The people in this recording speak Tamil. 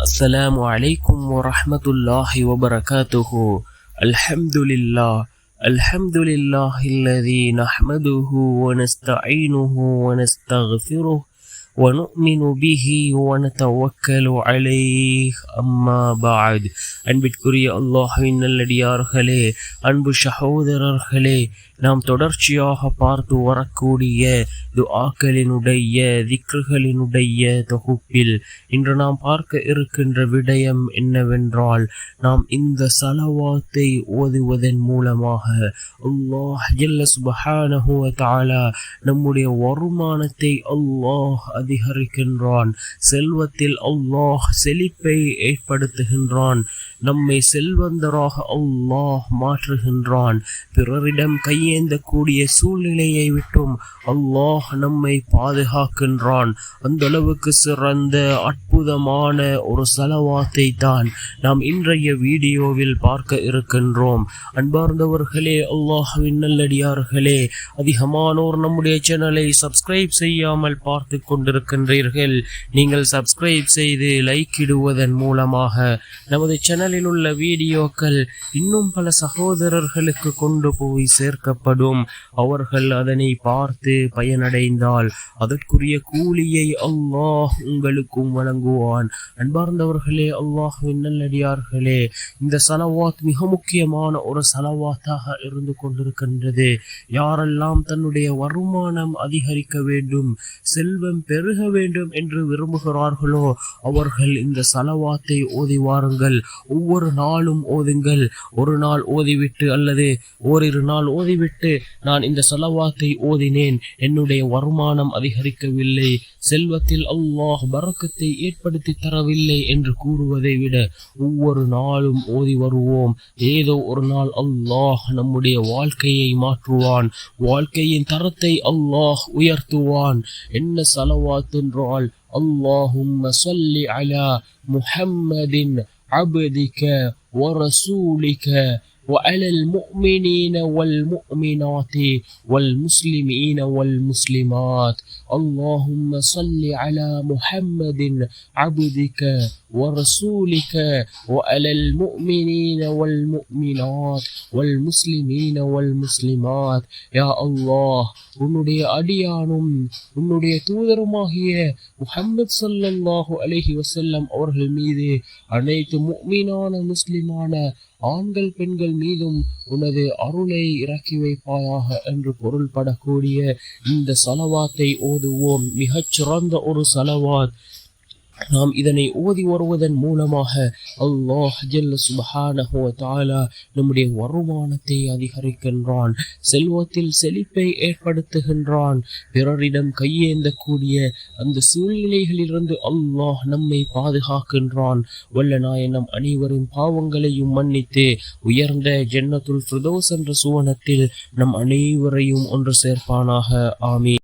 السلام عليكم ورحمة الله وبركاته. الحمد لله الذي نحمده ونستعينه ونستغفره ونؤمن به ونتوكل عليه. أما بعد. அன்பிற்குரிய அல்லாஹ்வின் நல்லடியார்களே, அன்பு சகோதரர்களே, நாம் தொடர்ச்சியாக பார்த்து வரக்கூடிய துஆக்களினுடைய திக்ருகளினுடைய தொகுப்பில் இன்று நாம் பார்க்க இருக்கின்ற விடயம் என்னவென்றால், நாம் இந்த ஸலவாத்தை ஓதுவதன் மூலமாக அல்லாஹ் ஜல்ல சுப்ஹானஹு வ தஆலா நம்முடைய வருமானத்தை அல்லாஹ் அதிகரிக்கின்றான். செல்வத்தில் அல்லாஹ் செழிப்பை ஏற்படுத்துகின்றான். நம்மை செல்வந்தராக அல்லாஹ் மாற்றுகின்றான். பிறரிடம் கையேந்தக்கூடிய சூழ்நிலையை விட்டும் அல்லாஹ் நம்மை பாதுகாக்கின்றான். அந்த அளவுக்கு சிறந்த அற்புதமான ஒரு ஸலவாத்தை தான் நாம் இன்றைய வீடியோவில் பார்க்க இருக்கின்றோம். அன்பார்ந்தவர்களே, அல்லாஹ்வின் நல்லடியார்களே, அதிகமானோர் நம்முடைய சேனலை சப்ஸ்கிரைப் செய்யாமல் பார்த்து கொண்டிருக்கின்றீர்கள். நீங்கள் சப்ஸ்கிரைப் செய்து லைக் இடுவதன் மூலமாக நமது சேனலில் உள்ள வீடியோக்கள் இன்னும் பல சகோதரர்களுக்கு கொண்டு போய் சேர்க்கப்படும். அவர்கள் அதனை பார்த்து பயனடைந்தால் அதற்குரிய கூலியை அல்லாஹ் உங்களுக்கும் வழங்குவான். அன்பார்ந்தவர்களே, அல்லாஹ்வின் நல்லடியார்களே, இந்த ஸலவாத் மிக முக்கியமான ஒரு ஸலவாத்தாக இருந்து கொண்டிருக்கின்றது. யாரெல்லாம் தன்னுடைய வருமானம் அதிகரிக்க வேண்டும், செல்வம் பெருக வேண்டும் என்று விரும்புகிறார்களோ அவர்கள் இந்த ஸலவாத்தை ஓதி வாருங்கள். ஒவ்வொரு நாளும் ஓதுங்கள். ஒரு நாள் ஓதிவிட்டு அல்லது ஓரிரு நாள் ஓதிவிட்டு நான் இந்த ஸலவாத்தை ஓதினேன், என்னுடைய வருமானம் அதிகரிக்கவில்லை, செல்வத்தில் அல்லாஹ் பரக்கத்தை ஏற்படுத்தி தரவில்லை என்று கூறுவதை விட ஒவ்வொரு நாளும் ஓதி வருவோம். ஏதோ ஒரு நாள் அல்லாஹ் நம்முடைய வாழ்க்கையை மாற்றுவான். வாழ்க்கையின் தரத்தை அல்லாஹ் உயர்த்துவான். என்ன ஸலவாத் என்றால், அல்லாஹும்ம ஸல்லி அலா முஹம்மதின் அப்திக வ ரசூலிக وعلى المؤمنين والمؤمنات والمسلمين والمسلمات. اللهم صل على محمد عبدك ورسولك وعلى المؤمنين والمؤمنات والمسلمين والمسلمات. يا الله, உன்னுடைய அடியானும் உன்னுடைய தூதருமாகிய முஹம்மது ஸல்லல்லாஹு அலைஹி வஸல்லம் அவர்கள் மீது அனைத்து முஃமினான முஸ்லிமான ஆண்கள் பெண்கள் மீதும் உனது அருளை இறக்கி வைப்பாயாக என்று பொருள்படக்கூடிய இந்த ஸலவாத்தை ஓதுவோம். மிகச் சிறந்த ஒரு ஸலவாத். நாம் இதனை ஓதி வருவதன் மூலமாக அல்லாஹ் ஜல்ல சுப்ஹானஹு வ தஆலா நம்முடைய வருமானத்தை அதிகரிக்கின்றான். செல்வத்தில் செழிப்பை ஏற்படுத்துகின்றான். பிறரிடம் கையேந்தக்கூடிய அந்த சூழ்நிலைகளிலிருந்து அல்லாஹ் நம்மை பாதுகாக்கின்றான். வல்ல நாயன் நம் அனைவரின் பாவங்களையும் மன்னித்து உயர்ந்த ஜன்னத்துல் ஃபிர்தௌஸ் என்ற சுவனத்தில் நம் அனைவரையும் ஒன்று சேர்ப்பானாக. ஆமீன்.